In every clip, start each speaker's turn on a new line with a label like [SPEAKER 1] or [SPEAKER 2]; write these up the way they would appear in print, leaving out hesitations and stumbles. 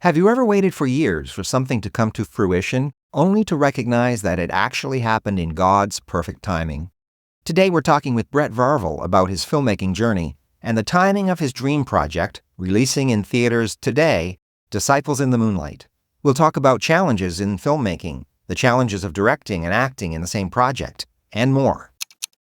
[SPEAKER 1] Have you ever waited for years for something to come to fruition, only to recognize that it actually happened in God's perfect timing? Today we're talking with Brett Varvel about his filmmaking journey and the timing of his dream project, releasing in theaters today, Disciples in the Moonlight. We'll talk about challenges in filmmaking, the challenges of directing and acting in the same project, and more.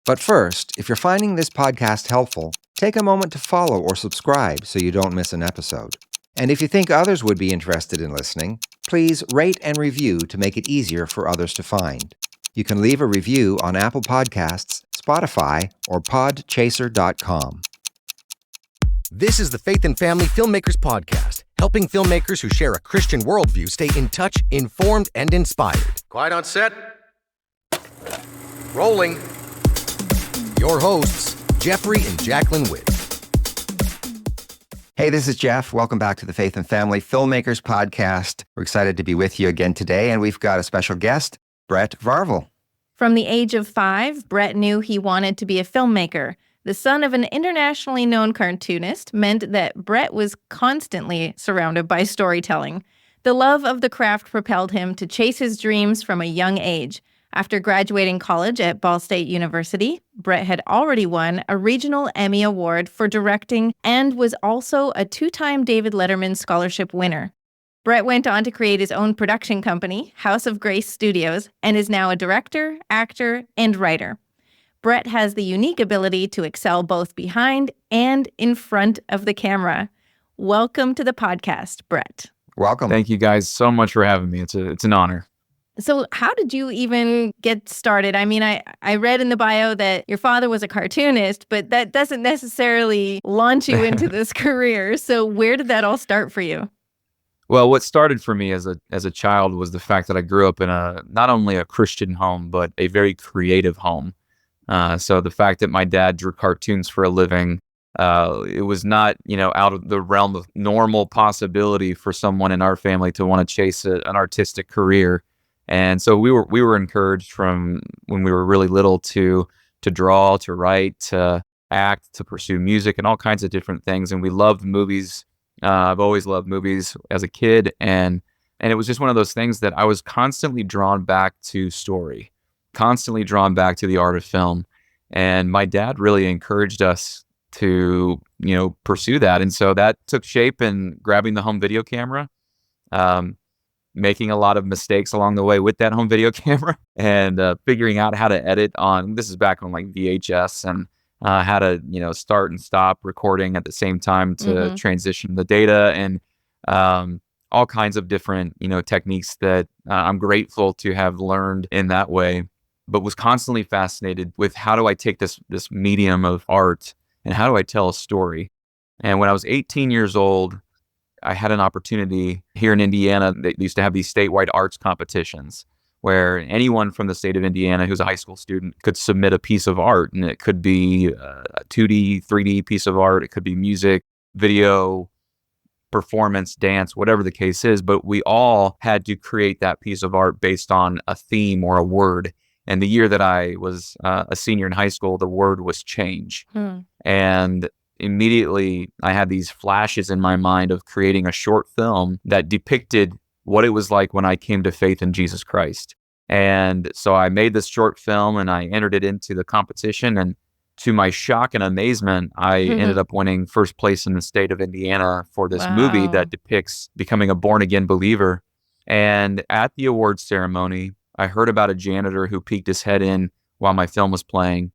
[SPEAKER 1] But first, if you're finding this podcast helpful, take a moment to follow or subscribe so you don't miss an episode. And if you think others would be interested in listening, please rate and review to make it easier for others to find. You can leave a review on Apple Podcasts, Spotify, or podchaser.com.
[SPEAKER 2] This is the Faith and Family Filmmakers podcast, helping filmmakers who share a Christian worldview stay in touch, informed, and inspired. Quiet on set. Rolling. Your hosts, Geoffrey and Jaclyn Whitt.
[SPEAKER 1] Hey, this is Jeff. Welcome back to the Faith and Family Filmmakers podcast. We're excited to be with you again today, and we've got a special guest, Brett Varvel.
[SPEAKER 3] From the age of 5, Brett knew he wanted to be a filmmaker. The son of an internationally known cartoonist meant that Brett was constantly surrounded by storytelling. The love of the craft propelled him to chase his dreams from a young age. After graduating college at Ball State University, Brett had already won a regional Emmy Award for directing and was also a 2-time David Letterman Scholarship winner. Brett went on to create his own production company, House of Grace Studios, and is now a director, actor, and writer. Brett has the unique ability to excel both behind and in front of the camera. Welcome to the podcast, Brett.
[SPEAKER 1] Welcome.
[SPEAKER 4] Thank you guys so much for having me. It's an honor.
[SPEAKER 3] So how did you even get started? I mean, I read in the bio that your father was a cartoonist, but that doesn't necessarily launch you into this career. So where did that all start for you?
[SPEAKER 4] Well, what started for me as a child was the fact that I grew up in not only a Christian home, but a very creative home. So the fact that my dad drew cartoons for a living, it was not, out of the realm of normal possibility for someone in our family to want to chase an artistic career. And so we were encouraged from when we were really little to draw, to write, to act, to pursue music, and all kinds of different things. And we loved movies. I've always loved movies as a kid, and it was just one of those things that I was constantly drawn back to story, constantly drawn back to the art of film. And my dad really encouraged us to pursue that, and so that took shape in grabbing the home video camera. Making a lot of mistakes along the way with that home video camera and figuring out how to edit on, this is back on like VHS, and how to, start and stop recording at the same time to transition the data, and all kinds of different, techniques that I'm grateful to have learned in that way, but was constantly fascinated with how do I take this medium of art and how do I tell a story? And when I was 18 years old, I had an opportunity here in Indiana. They used to have these statewide arts competitions where anyone from the state of Indiana who's a high school student could submit a piece of art. And it could be a 2D, 3D piece of art. It could be music, video, performance, dance, whatever the case is. But we all had to create that piece of art based on a theme or a word. And the year that I was a senior in high school, the word was change. And immediately I had these flashes in my mind of creating a short film that depicted what it was like when I came to faith in Jesus Christ. And so I made this short film and I entered it into the competition. And to my shock and amazement, I ended up winning first place in the state of Indiana for this movie that depicts becoming a born-again believer. And at the awards ceremony, I heard about a janitor who peeked his head in while my film was playing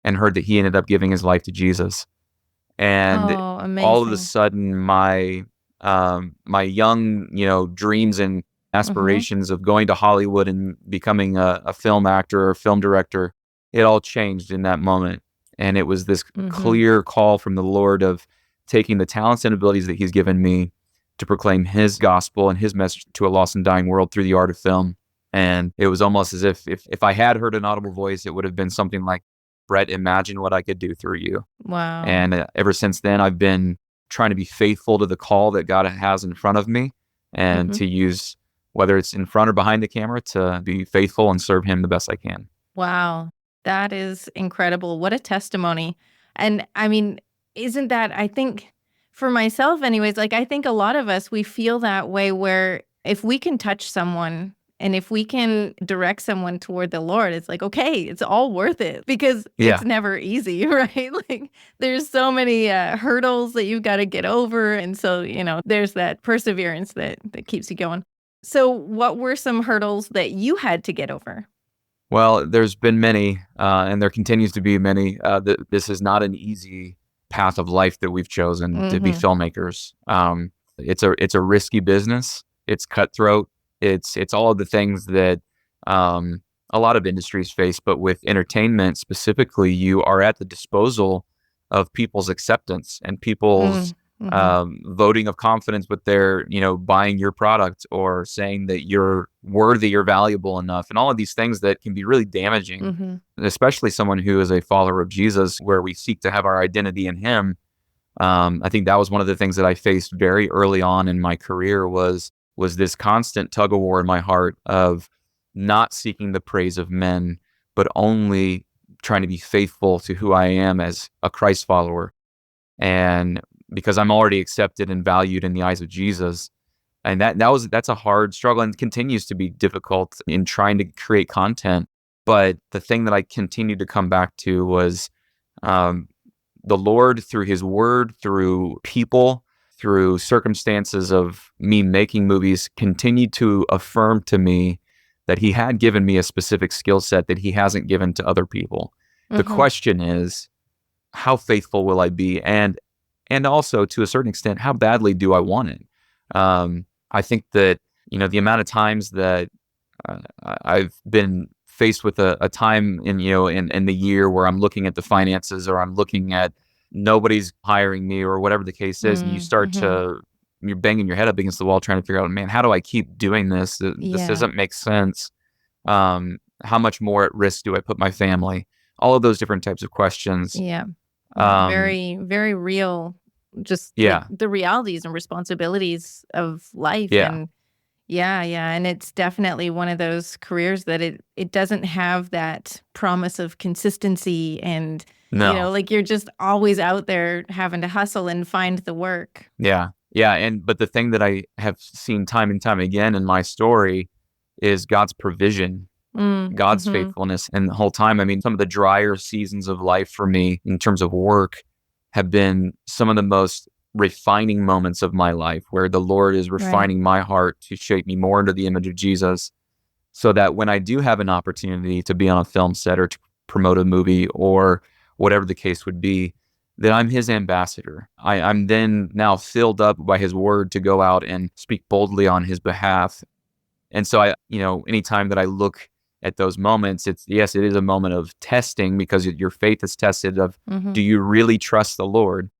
[SPEAKER 4] and heard that he ended up giving his life to Jesus. And all of a sudden, my young, dreams and aspirations of going to Hollywood and becoming a film actor or film director, it all changed in that moment. And it was this clear call from the Lord of taking the talents and abilities that He's given me to proclaim His gospel and His message to a lost and dying world through the art of film. And it was almost as if I had heard an audible voice, it would have been something like, Brett, imagine what I could do through you.
[SPEAKER 3] Wow.
[SPEAKER 4] And ever since then, I've been trying to be faithful to the call that God has in front of me and to use, whether it's in front or behind the camera, to be faithful and serve Him the best I can.
[SPEAKER 3] Wow. That is incredible. What a testimony. And I mean, isn't that, I think For myself anyways, like I think a lot of us, we feel that way where if we can touch someone and if we can direct someone toward the Lord, it's like, okay, it's all worth it because
[SPEAKER 4] Yeah.
[SPEAKER 3] it's never easy, right? Like there's so many hurdles that you've got to get over. And so, there's that perseverance that keeps you going. So what were some hurdles that you had to get over?
[SPEAKER 4] Well, there's been many, and there continues to be many. This is not an easy path of life that we've chosen to be filmmakers. It's a risky business. It's cutthroat. It's all of the things that a lot of industries face, but with entertainment specifically, you are at the disposal of people's acceptance and people's voting of confidence with their, buying your product or saying that you're worthy or valuable enough, and all of these things that can be really damaging, especially someone who is a follower of Jesus, where we seek to have our identity in Him. I think that was one of the things that I faced very early on in my career was this constant tug of war in my heart of not seeking the praise of men, but only trying to be faithful to who I am as a Christ follower. And because I'm already accepted and valued in the eyes of Jesus. And that's a hard struggle and continues to be difficult in trying to create content. But the thing that I continued to come back to was the Lord, through His word, through people, through circumstances of me making movies, continued to affirm to me that He had given me a specific skill set that He hasn't given to other people. The question is, how faithful will I be? And also, to a certain extent, how badly do I want it? I think that, the amount of times that I've been faced with a time in the year where I'm looking at the finances or I'm looking at nobody's hiring me or whatever the case is, and you start you're banging your head up against the wall trying to figure out, man, how do I keep doing this? This doesn't make sense. How much more at risk do I put my family? All of those different types of questions.
[SPEAKER 3] Yeah. Very, very real, just the realities and responsibilities of life.
[SPEAKER 4] Yeah.
[SPEAKER 3] And and it's definitely one of those careers that it doesn't have that promise of consistency and, like you're just always out there having to hustle and find the work.
[SPEAKER 4] Yeah. Yeah. But the thing that I have seen time and time again in my story is God's provision. God's faithfulness. And the whole time, I mean, some of the drier seasons of life for me in terms of work have been some of the most refining moments of my life, where the Lord is refining my heart to shape me more into the image of Jesus, so that when I do have an opportunity to be on a film set or to promote a movie or whatever the case would be, that I'm His ambassador. I'm then now filled up by His word to go out and speak boldly on His behalf. And so anytime that I look at those moments, it is a moment of testing, because your faith is tested of, do you really trust the Lord?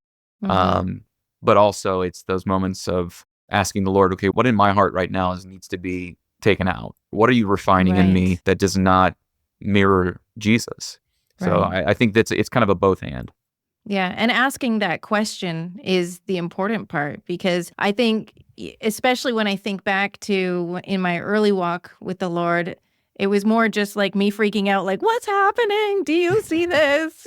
[SPEAKER 4] But also it's those moments of asking the Lord, okay, what in my heart right now needs to be taken out? What are you refining in me that does not mirror Jesus? So I think it's kind of a both and.
[SPEAKER 3] Yeah. And asking that question is the important part, because I think, especially when I think back to in my early walk with the Lord, it was more just like me freaking out, like, what's happening? Do you see this?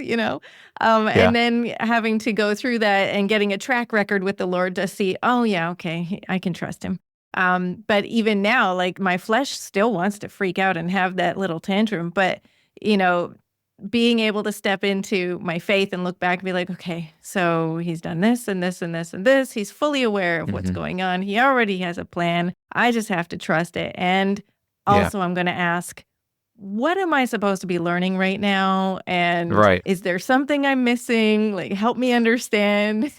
[SPEAKER 3] And then having to go through that and getting a track record with the Lord to see, oh, yeah, okay, I can trust Him. But even now, like my flesh still wants to freak out and have that little tantrum. But, being able to step into my faith and look back and be like, okay, so He's done this and this and this and this. He's fully aware of what's going on. He already has a plan. I just have to trust it. And also, I'm going to ask, what am I supposed to be learning right now? And is there something I'm missing? Like, help me understand,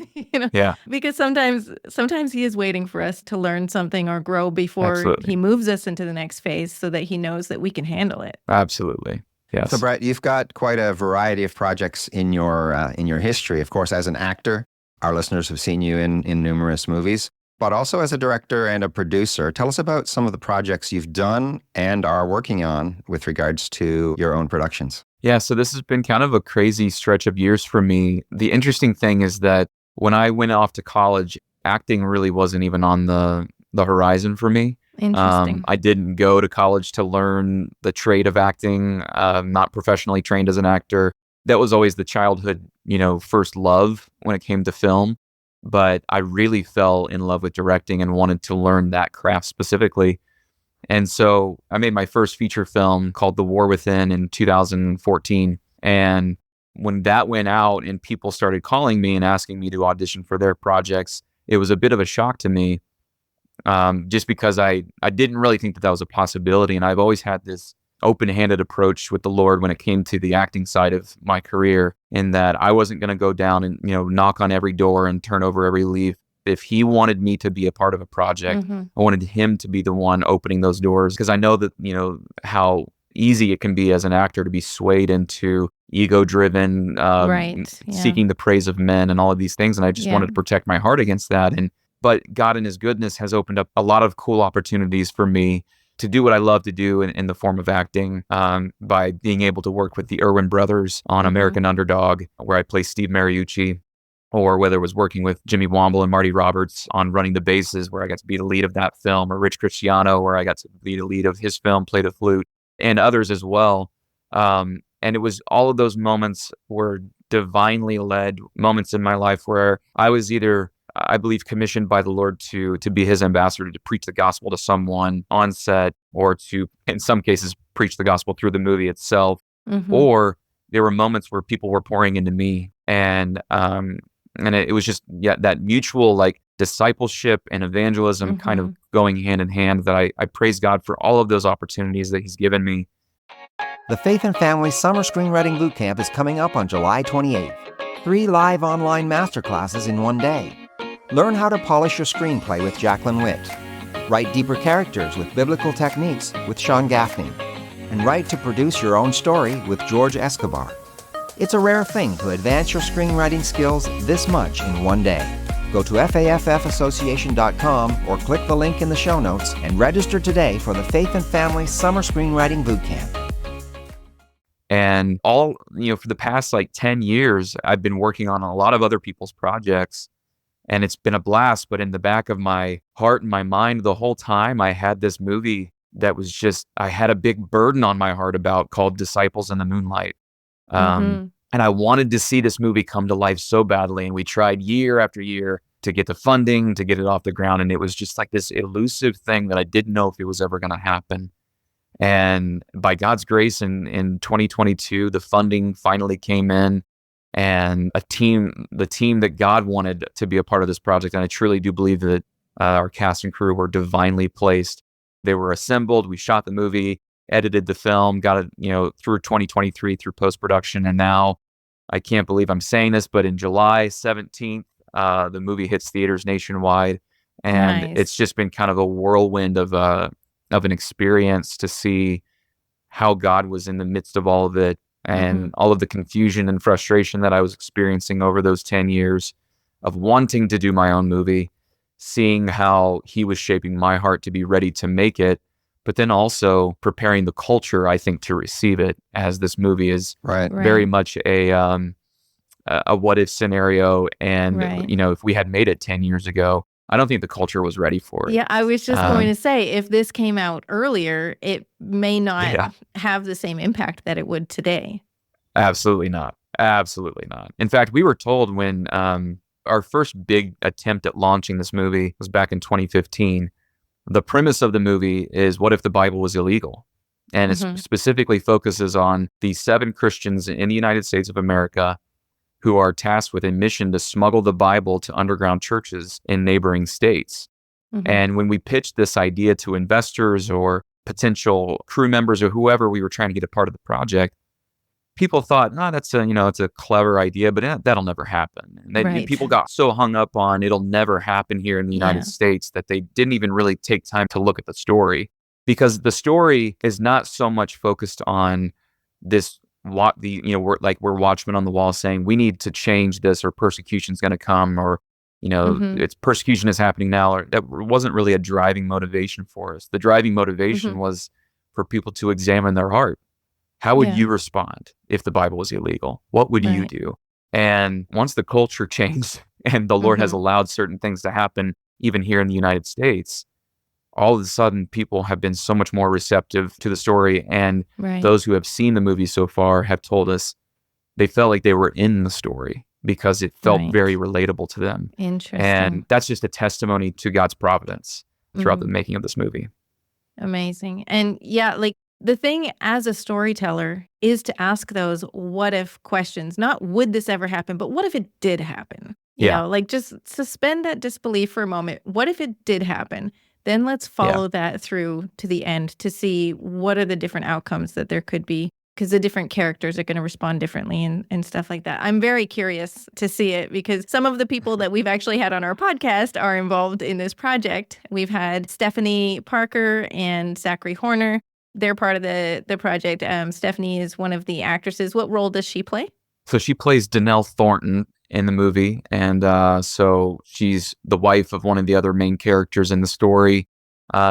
[SPEAKER 3] because sometimes He is waiting for us to learn something or grow before He moves us into the next phase, so that He knows that we can handle it.
[SPEAKER 4] Absolutely. Yes.
[SPEAKER 1] So, Brett, you've got quite a variety of projects in your history. Of course, as an actor, our listeners have seen you in numerous movies, but also as a director and a producer. Tell us about some of the projects you've done and are working on with regards to your own productions.
[SPEAKER 4] Yeah, so this has been kind of a crazy stretch of years for me. The interesting thing is that when I went off to college, acting really wasn't even on the horizon for me.
[SPEAKER 3] Interesting.
[SPEAKER 4] I didn't go to college to learn the trade of acting. Not professionally trained as an actor. That was always the childhood, first love when it came to film. but I really fell in love with directing and wanted to learn that craft specifically. And so I made my first feature film called The War Within in 2014. And when that went out and people started calling me and asking me to audition for their projects, it was a bit of a shock to me, just because I didn't really think that was a possibility. And I've always had this open-handed approach with the Lord when it came to the acting side of my career, in that I wasn't going to go down and, knock on every door and turn over every leaf. If he wanted me to be a part of a project, I wanted him to be the one opening those doors, because I know that, how easy it can be as an actor to be swayed into ego-driven, seeking the praise of men and all of these things. And I just wanted to protect my heart against that. But God in his goodness has opened up a lot of cool opportunities for me to do what I love to do in the form of acting, by being able to work with the Erwin brothers on American Underdog, where I play Steve Mariucci, or whether it was working with Jimmy Womble and Marty Roberts on Running the Bases, where I got to be the lead of that film, or Rich Cristiano, where I got to be the lead of his film, Play the Flute, and others as well. And it was all of those moments were divinely led moments in my life where I was either, I believe, commissioned by the Lord to be his ambassador, to preach the gospel to someone on set, or to, in some cases, preach the gospel through the movie itself. Or there were moments where people were pouring into me, and it was just that mutual discipleship and evangelism kind of going hand in hand, that I praise God for all of those opportunities that he's given me.
[SPEAKER 1] The Faith and Family Summer Screenwriting Bootcamp is coming up on July 28th. 3 live online masterclasses in one day. Learn how to polish your screenplay with Jaclyn Whitt. Write deeper characters with biblical techniques with Sean Gaffney. And write to produce your own story with George Escobar. It's a rare thing to advance your screenwriting skills this much in one day. Go to FAFFassociation.com or click the link in the show notes and register today for the Faith and Family Summer Screenwriting Bootcamp.
[SPEAKER 4] And for the past 10 years, I've been working on a lot of other people's projects, and it's been a blast. But in the back of my heart and my mind the whole time, I had this movie that was I had a big burden on my heart about, called Disciples in the Moonlight. And I wanted to see this movie come to life so badly. And we tried year after year to get the funding, to get it off the ground. And it was just this elusive thing that I didn't know if it was ever going to happen. And by God's grace, in 2022, the funding finally came in, and the team that God wanted to be a part of this project, and I truly do believe that our cast and crew were divinely placed. They were assembled. We shot the movie, edited the film, got it, through 2023 through post-production. And now, I can't believe I'm saying this, but in July 17th, the movie hits theaters nationwide. And It's just been kind of a whirlwind of an experience to see how God was in the midst of all of it, and all of the confusion and frustration that I was experiencing over those 10 years of wanting to do my own movie, seeing how he was shaping my heart to be ready to make it, but then also preparing the culture, I think, to receive it, as this movie is very much a what if scenario. And, if we had made it 10 years ago, I don't think the culture was ready for it.
[SPEAKER 3] Yeah, I was just going to say, if this came out earlier, it may not have the same impact that it would today.
[SPEAKER 4] Absolutely not. Absolutely not. In fact, we were told when our first big attempt at launching this movie was back in 2015. The premise of the movie is, what if the Bible was illegal? And it specifically focuses on the 7 Christians in the United States of America who are tasked with a mission to smuggle the Bible to underground churches in neighboring states. And when we pitched this idea to investors or potential crew members or whoever we were trying to get a part of the project, people thought, that's it's a clever idea, but that'll never happen. And people got so hung up on it'll never happen here in the United States that they didn't even really take time to look at the story, because the story is not so much focused on this. We're watchmen on the wall saying we need to change this, or persecution's going to come, or it's persecution is happening now. Or that wasn't really a driving motivation for us. The driving motivation was for people to examine their heart. How would you respond if the Bible was illegal? What would you do? And once the culture changed and the Lord has allowed certain things to happen, even here in the United States, all of a sudden people have been so much more receptive to the story. And those who have seen the movie so far have told us they felt like they were in the story. because it felt
[SPEAKER 3] Right.
[SPEAKER 4] very relatable to them.
[SPEAKER 3] Interesting.
[SPEAKER 4] And that's just a testimony to God's providence throughout the making of this movie.
[SPEAKER 3] Amazing. And yeah, like the thing as a storyteller is to ask those what if questions, not would this ever happen, but what if it did happen? You
[SPEAKER 4] Yeah.
[SPEAKER 3] know, like just suspend that disbelief for a moment. What if it did happen? Then let's follow that through to the end to see what are the different outcomes that there could be, because the different characters are going to respond differently and stuff like that. I'm very curious to see it because some of the people that we've actually had on our podcast are involved in this project. We've had Stephanie Parker and Zachary Horner. They're part of the project. Stephanie is one of the actresses. What role does she play?
[SPEAKER 4] So she plays Danelle Thornton in the movie, and so she's the wife of one of the other main characters in the story.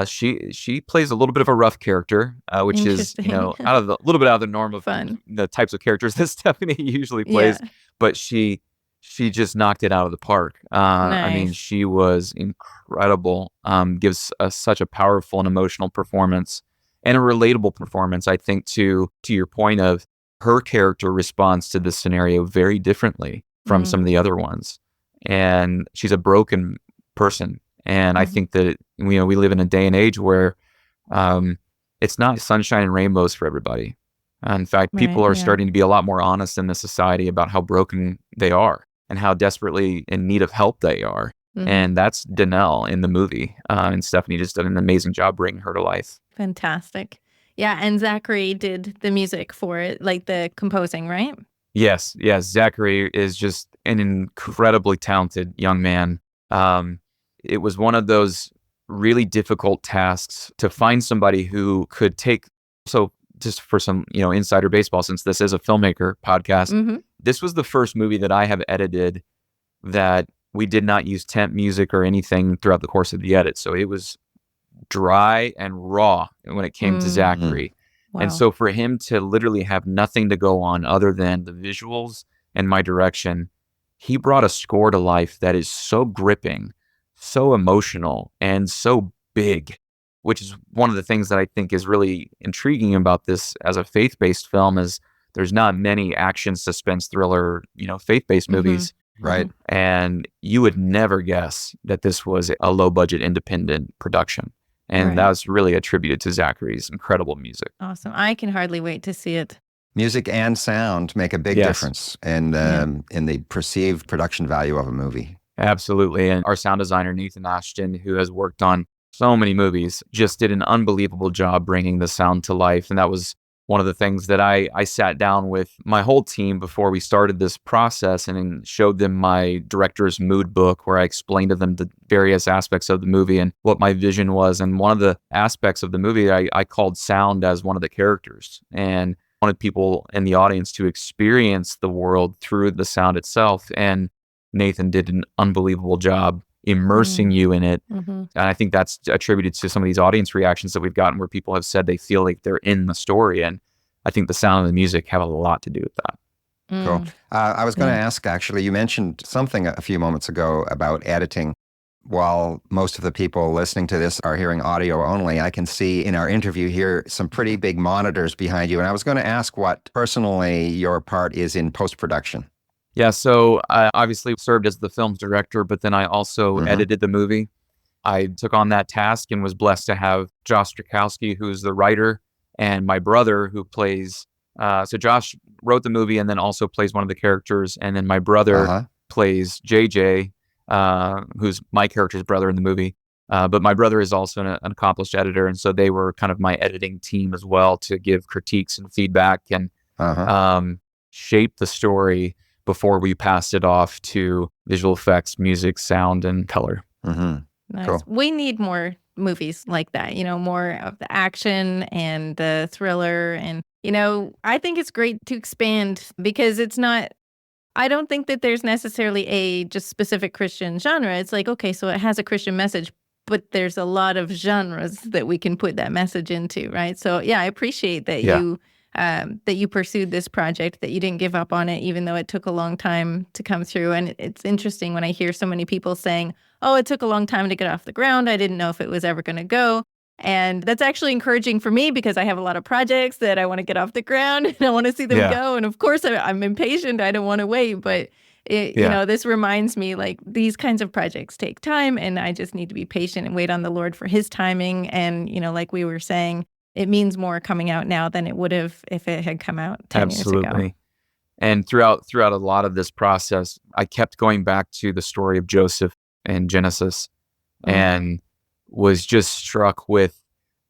[SPEAKER 4] She plays a little bit of a rough character, which is a little bit out of the norm of
[SPEAKER 3] Fun.
[SPEAKER 4] the types of characters that Stephanie usually plays.
[SPEAKER 3] Yeah.
[SPEAKER 4] But she just knocked it out of the park. I mean,
[SPEAKER 3] Nice.
[SPEAKER 4] she was incredible. Gives such a powerful and emotional performance, and a relatable performance. I think to your point of her character responds to this scenario very differently from some of the other ones, and she's a broken person. And I think that we live in a day and age where it's not sunshine and rainbows for everybody. In fact, people are starting to be a lot more honest in the society about how broken they are and how desperately in need of help they are. And that's Danelle in the movie. And Stephanie just did an amazing job bringing her to life.
[SPEAKER 3] Fantastic. Yeah, and Zachary did the music for it, like the composing, right?
[SPEAKER 4] Yes. Zachary is just an incredibly talented young man. It was one of those really difficult tasks to find somebody who could take. So just for some, insider baseball, since this is a filmmaker podcast, this was the first movie that I have edited that we did not use temp music or anything throughout the course of the edit. So it was dry and raw when it came to Zachary.
[SPEAKER 3] Wow.
[SPEAKER 4] And so for him to literally have nothing to go on other than the visuals and my direction, he brought a score to life that is so gripping, so emotional, and so big, which is one of the things that I think is really intriguing about this as a faith-based film is there's not many action, suspense, thriller, faith-based movies.
[SPEAKER 1] Right.
[SPEAKER 4] And you would never guess that this was a low-budget independent production. And that was really attributed to Zachary's incredible music.
[SPEAKER 3] Awesome. I can hardly wait to see it.
[SPEAKER 1] Music and sound make a big difference in the perceived production value of a movie.
[SPEAKER 4] Absolutely. And our sound designer, Nathan Ashton, who has worked on so many movies, just did an unbelievable job bringing the sound to life. And that was one of the things that I sat down with my whole team before we started this process and showed them my director's mood book where I explained to them the various aspects of the movie and what my vision was. And one of the aspects of the movie, I called sound as one of the characters and wanted people in the audience to experience the world through the sound itself. And Nathan did an unbelievable job immersing you in it. And I think that's attributed to some of these audience reactions that we've gotten where people have said they feel like they're in the story. And I think the sound and the music have a lot to do with that.
[SPEAKER 1] Cool. I was going to ask, actually, you mentioned something a few moments ago about editing. While most of the people listening to this are hearing audio only, I can see in our interview here some pretty big monitors behind you. And I was going to ask what personally your part is in post-production.
[SPEAKER 4] Yeah, so I obviously served as the film's director, but then I also edited the movie. I took on that task and was blessed to have Josh Strakowski, who's the writer, and my brother who plays, so Josh wrote the movie and then also plays one of the characters, and then my brother plays JJ, who's my character's brother in the movie. But my brother is also an accomplished editor, and so they were kind of my editing team as well to give critiques and feedback and shape the story before we passed it off to visual effects, music, sound, and color.
[SPEAKER 3] Nice.
[SPEAKER 1] Cool.
[SPEAKER 3] We need more movies like that, more of the action and the thriller. And, I think it's great to expand because it's not, I don't think that there's necessarily a just specific Christian genre. It's like, okay, so it has a Christian message, but there's a lot of genres that we can put that message into, right? So, yeah, I appreciate that you pursued this project, that you didn't give up on it, even though it took a long time to come through. And it's interesting when I hear so many people saying, oh, it took a long time to get off the ground. I didn't know if it was ever going to go. And that's actually encouraging for me because I have a lot of projects that I want to get off the ground and I want to see them go. And of course, I'm impatient. I don't want to wait. But This reminds me like these kinds of projects take time, and I just need to be patient and wait on the Lord for his timing. And, like we were saying, it means more coming out now than it would have if it had come out 10 years ago.
[SPEAKER 4] Absolutely. And throughout a lot of this process, I kept going back to the story of Joseph in Genesis and was just struck with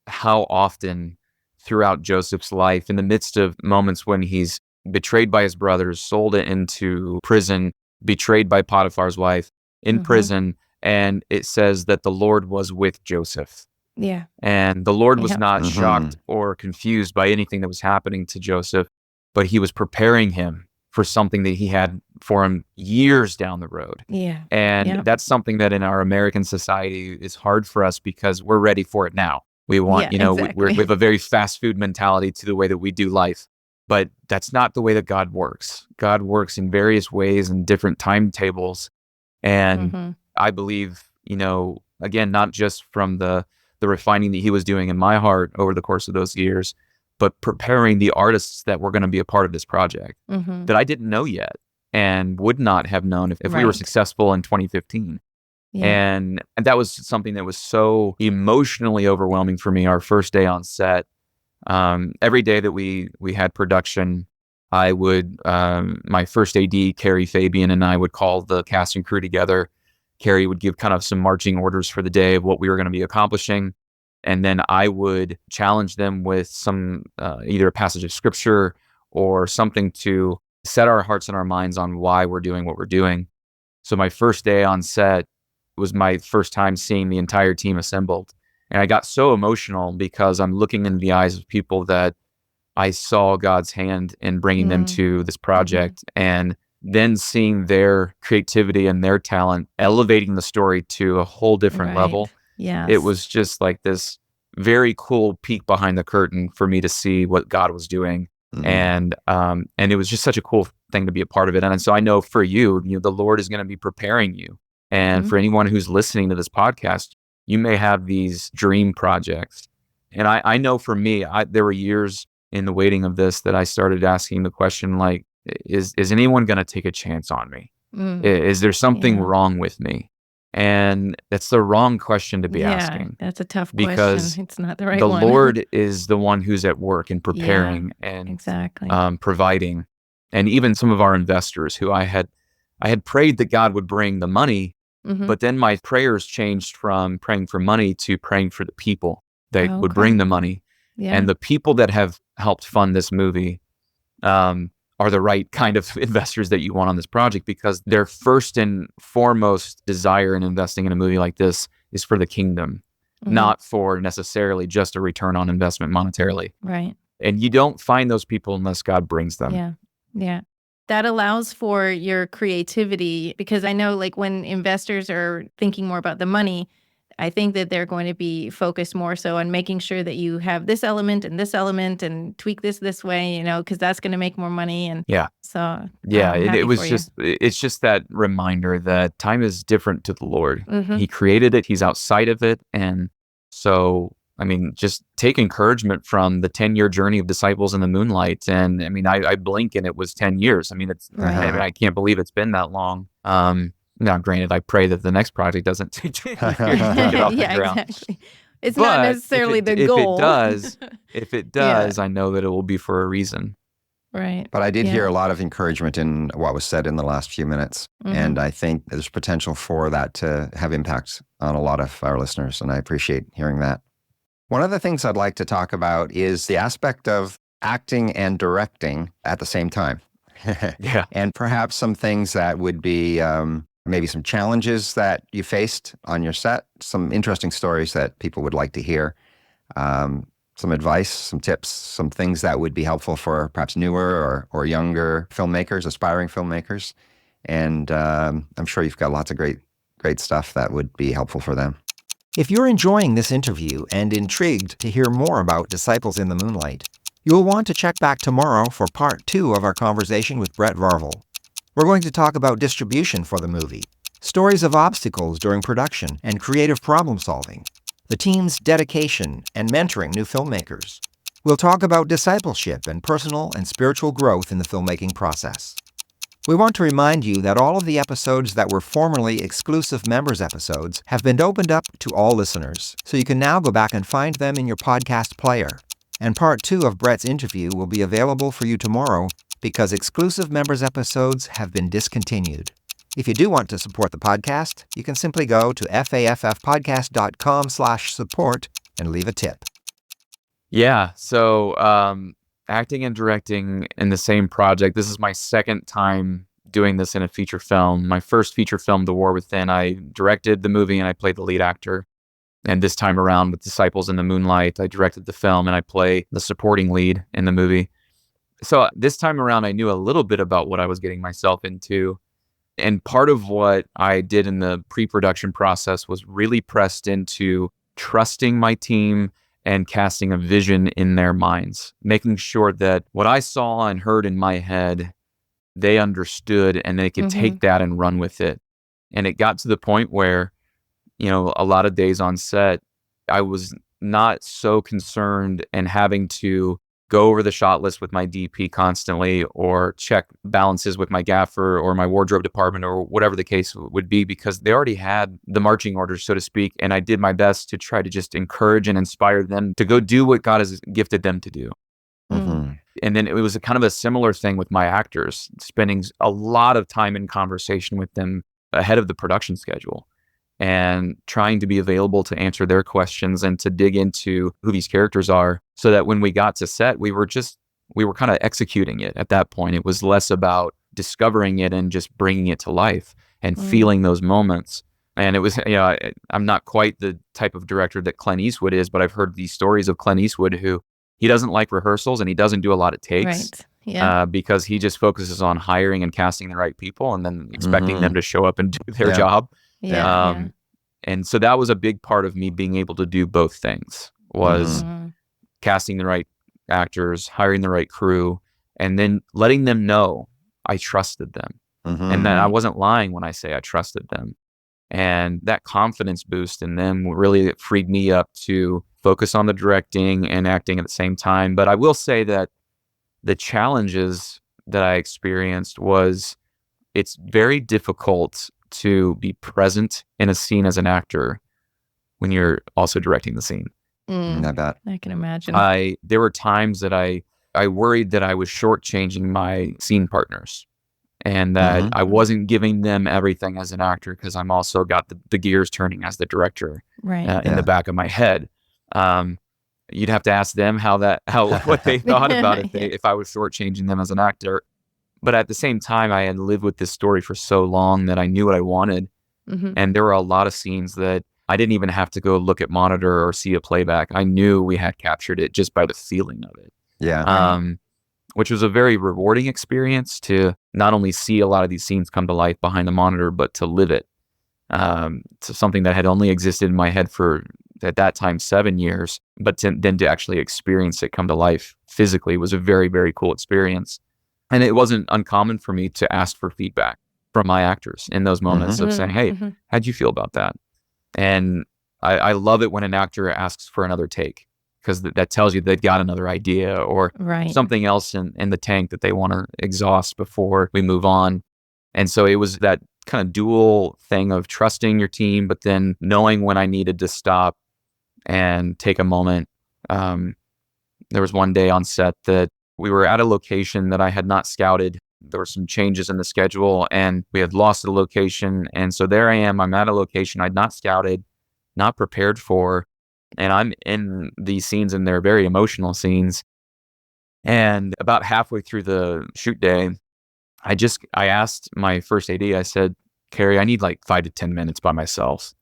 [SPEAKER 4] how often throughout Joseph's life, in the midst of moments when he's betrayed by his brothers, sold into prison, betrayed by Potiphar's wife, in prison, and it says that the Lord was with Joseph.
[SPEAKER 3] Yeah.
[SPEAKER 4] And the Lord was not shocked or confused by anything that was happening to Joseph, but he was preparing him for something that he had for him years down the road.
[SPEAKER 3] Yeah.
[SPEAKER 4] And that's something that in our American society is hard for us because we're ready for it now. We want,
[SPEAKER 3] exactly.
[SPEAKER 4] we have a very fast food mentality to the way that we do life, but that's not the way that God works. God works in various ways and different timetables. And I believe, again, not just from the refining that he was doing in my heart over the course of those years, but preparing the artists that were going to be a part of this project that I didn't know yet and would not have known if we were successful in 2015. Yeah. And that was something that was so emotionally overwhelming for me. Our first day on set, every day that we had production, I would, my first AD, Carrie Fabian, and I would call the cast and crew together. Carrie would give kind of some marching orders for the day of what we were going to be accomplishing. And then I would challenge them with some, either a passage of scripture or something to set our hearts and our minds on why we're doing what we're doing. So my first day on set was my first time seeing the entire team assembled. And I got so emotional because I'm looking in the eyes of people that I saw God's hand in bringing them to this project, and then seeing their creativity and their talent elevating the story to a whole different level.
[SPEAKER 3] Yeah,
[SPEAKER 4] it was just like this very cool peek behind the curtain for me to see what God was doing. And it was just such a cool thing to be a part of it. And so I know for you, the Lord is going to be preparing you. And for anyone who's listening to this podcast, you may have these dream projects. And I know for me, there were years in the waiting of this that I started asking the question, like, is anyone going to take a chance on me? Is there something wrong with me? And that's the wrong question to be asking.
[SPEAKER 3] That's a tough
[SPEAKER 4] because
[SPEAKER 3] question. It's not the right
[SPEAKER 4] the
[SPEAKER 3] one.
[SPEAKER 4] The Lord is the one who's at work and preparing and providing. And even some of our investors who I had prayed that God would bring the money, but then my prayers changed from praying for money to praying for the people that would bring the money. Yeah. And the people that have helped fund this movie are the right kind of investors that you want on this project, because their first and foremost desire in investing in a movie like this is for the kingdom, not for necessarily just a return on investment monetarily.
[SPEAKER 3] Right.
[SPEAKER 4] And you don't find those people unless God brings them.
[SPEAKER 3] Yeah. Yeah. That allows for your creativity, because I know like when investors are thinking more about the money, I think that they're going to be focused more so on making sure that you have this element and tweak this way, because that's going to make more money. And so it's just that reminder that time is different to the Lord. He created it. He's outside of it. And so, just take encouragement from the 10-year journey of disciples in the Moonlight. And I blink and it was 10 years. It's, I can't believe it's been that long. Now, granted, I pray that the next project doesn't take years to get off the ground. Exactly. It's not necessarily the goal.
[SPEAKER 4] If it does, I know that it will be for a reason.
[SPEAKER 3] Right.
[SPEAKER 1] But I did hear a lot of encouragement in what was said in the last few minutes. And I think there's potential for that to have impact on a lot of our listeners. And I appreciate hearing that. One of the things I'd like to talk about is the aspect of acting and directing at the same time. And perhaps some things that would be maybe some challenges that you faced on your set, some interesting stories that people would like to hear, some advice, some tips, some things that would be helpful for perhaps newer or younger filmmakers, aspiring filmmakers. And I'm sure you've got lots of great stuff that would be helpful for them.
[SPEAKER 2] If you're enjoying this interview and intrigued to hear more about Disciples in the Moonlight, you'll want to check back tomorrow for part 2 of our conversation with Brett Varvel. We're going to talk about distribution for the movie, stories of obstacles during production and creative problem solving, the team's dedication and mentoring new filmmakers. We'll talk about discipleship and personal and spiritual growth in the filmmaking process.
[SPEAKER 1] We want to remind you that all of the episodes that were formerly exclusive members episodes have been opened up to all listeners, so you can now go back and find them in your podcast player. And part 2 of Brett's interview will be available for you tomorrow because exclusive members episodes have been discontinued. If you do want to support the podcast, you can simply go to faffpodcast.com/support and leave a tip.
[SPEAKER 4] Yeah. So, acting and directing in the same project. This is my second time doing this in a feature film. My first feature film, The War Within, I directed the movie and I played the lead actor. And this time around with Disciples in the Moonlight, I directed the film and I play the supporting lead in the movie. So this time around, I knew a little bit about what I was getting myself into. And part of what I did in the pre-production process was really pressed into trusting my team and casting a vision in their minds, making sure that what I saw and heard in my head, they understood and they could take that and run with it. And it got to the point where, a lot of days on set, I was not so concerned and having to go over the shot list with my DP constantly or check balances with my gaffer or my wardrobe department or whatever the case would be, because they already had the marching orders, so to speak. And I did my best to try to just encourage and inspire them to go do what God has gifted them to do. And then it was a kind of a similar thing with my actors, spending a lot of time in conversation with them ahead of the production schedule and trying to be available to answer their questions and to dig into who these characters are, so that when we got to set, we were kind of executing it at that point. It was less about discovering it and just bringing it to life and feeling those moments. And it was, I'm not quite the type of director that Clint Eastwood is, but I've heard these stories of Clint Eastwood who he doesn't like rehearsals and he doesn't do a lot of takes.
[SPEAKER 3] Right. Yeah.
[SPEAKER 4] Because he just focuses on hiring and casting the right people and then expecting them to show up and do their job.
[SPEAKER 3] Yeah.
[SPEAKER 4] And so that was a big part of me being able to do both things, was casting the right actors, hiring the right crew, and then letting them know I trusted them. And that I wasn't lying when I say I trusted them. And that confidence boost in them really freed me up to focus on the directing and acting at the same time. But I will say that the challenges that I experienced was it's very difficult to be present in a scene as an actor when you're also directing the scene.
[SPEAKER 1] I bet.
[SPEAKER 3] I can imagine.
[SPEAKER 4] There were times that I worried that I was shortchanging my scene partners and that I wasn't giving them everything as an actor, because I'm also got the gears turning as the director in the back of my head. You'd have to ask them what they thought about it if I was shortchanging them as an actor. But at the same time, I had lived with this story for so long that I knew what I wanted. And there were a lot of scenes that I didn't even have to go look at monitor or see a playback. I knew we had captured it just by the feeling of it.
[SPEAKER 1] Yeah.
[SPEAKER 4] Which was a very rewarding experience to not only see a lot of these scenes come to life behind the monitor, but to live it. To something that had only existed in my head for, at that time, 7 years, but then to actually experience it come to life physically was a very, very cool experience. And it wasn't uncommon for me to ask for feedback from my actors in those moments of saying, hey, how'd you feel about that? And I love it when an actor asks for another take, because that tells you they've got another idea or something else in the tank that they want to exhaust before we move on. And so it was that kind of dual thing of trusting your team, but then knowing when I needed to stop and take a moment. There was one day on set that we were at a location that I had not scouted. There were some changes in the schedule and we had lost the location. And so there I am, I'm at a location I'd not scouted, not prepared for. And I'm in these scenes and they're very emotional scenes. And about halfway through the shoot day, I asked my first AD, I said, Carrie, I need like 5 to 10 minutes by myself.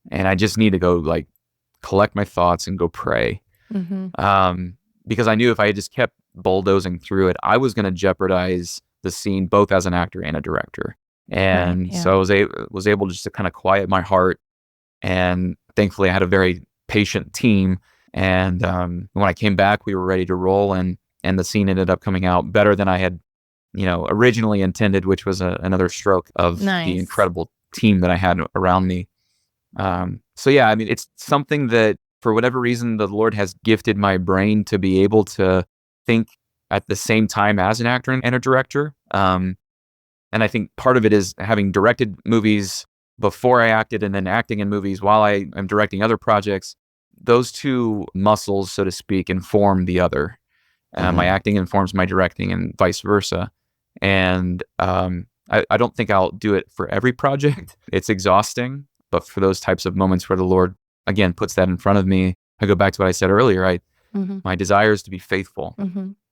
[SPEAKER 4] And I just need to go like collect my thoughts and go pray. Because I knew if I had just kept bulldozing through it, I was going to jeopardize the scene both as an actor and a director. And so I was able just to kind of quiet my heart. And thankfully I had a very patient team. And when I came back, we were ready to roll, and the scene ended up coming out better than I had, originally intended, which was another stroke of the incredible team that I had around me. So yeah, I mean, it's something that for whatever reason, the Lord has gifted my brain to be able to think at the same time as an actor and a director. And I think part of it is having directed movies before I acted and then acting in movies while I am directing other projects. Those two muscles, so to speak, inform the other. My acting informs my directing and vice versa. And I don't think I'll do it for every project. It's exhausting. But for those types of moments where the Lord, again, puts that in front of me, I go back to what I said earlier. My desire is to be faithful.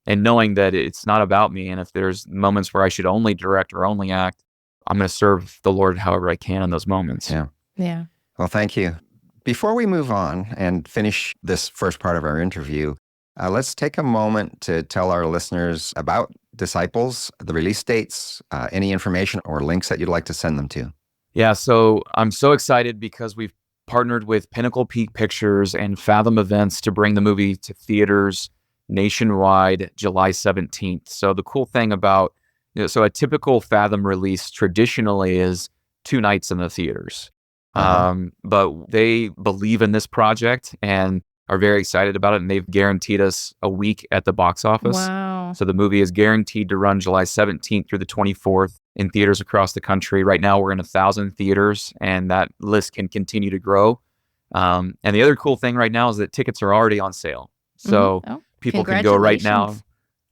[SPEAKER 4] And knowing that it's not about me. And if there's moments where I should only direct or only act, I'm going to serve the Lord however I can in those moments.
[SPEAKER 2] Yeah. Well, thank you. Before we move on and finish this first part of our interview, let's take a moment to tell our listeners about Disciples, the release dates, any information or links that you'd like to send them to.
[SPEAKER 4] Yeah, so I'm so excited because we've partnered with Pinnacle Peak Pictures and Fathom Events to bring the movie to theaters nationwide July 17th. So the cool thing about, so a typical Fathom release traditionally is 2 nights in the theaters. But they believe in this project and are very excited about it, and they've guaranteed us a week at the box office.
[SPEAKER 3] Wow.
[SPEAKER 4] So the movie is guaranteed to run July 17th through the 24th in theaters across the country. Right now, we're in 1,000 theaters, and that list can continue to grow. And the other cool thing right now is that tickets are already on sale. So people can go right now.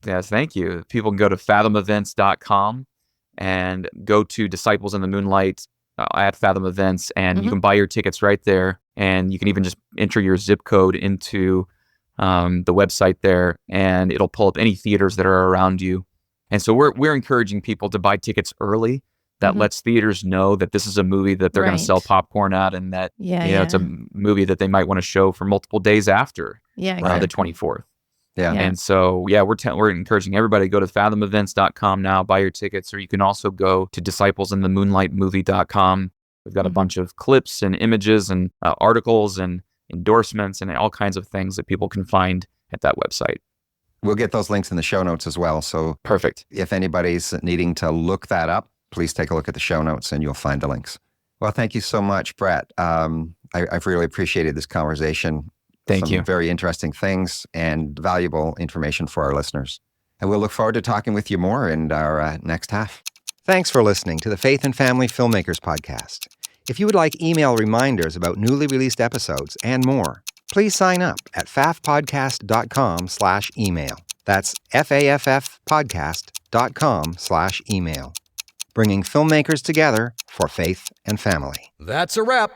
[SPEAKER 4] Yes, thank you. People can go to fathomevents.com and go to Disciples in the Moonlight at Fathom Events, and you can buy your tickets right there. And you can even just enter your zip code into the website there, and it'll pull up any theaters that are around you. And so we're encouraging people to buy tickets early. That lets theaters know that this is a movie that they're going to sell popcorn at, and that it's a movie that they might want to show for multiple days after the 24th. And so, we're encouraging everybody to go to fathomevents.com now, buy your tickets, or you can also go to disciplesinthemoonlightmovie.com. We've got a bunch of clips and images and articles and endorsements and all kinds of things that people can find at that website.
[SPEAKER 2] We'll get those links in the show notes as well. So
[SPEAKER 4] perfect.
[SPEAKER 2] If anybody's needing to look that up, please take a look at the show notes and you'll find the links. Well, thank you so much, Brett. I've really appreciated this conversation.
[SPEAKER 4] Thank you.
[SPEAKER 2] Very interesting things and valuable information for our listeners. And we'll look forward to talking with you more in our next half. Thanks for listening to the Faith and Family Filmmakers podcast. If you would like email reminders about newly released episodes and more, please sign up at faffpodcast.com/email. That's faffpodcast.com/email. Bringing filmmakers together for faith and family.
[SPEAKER 5] That's a wrap.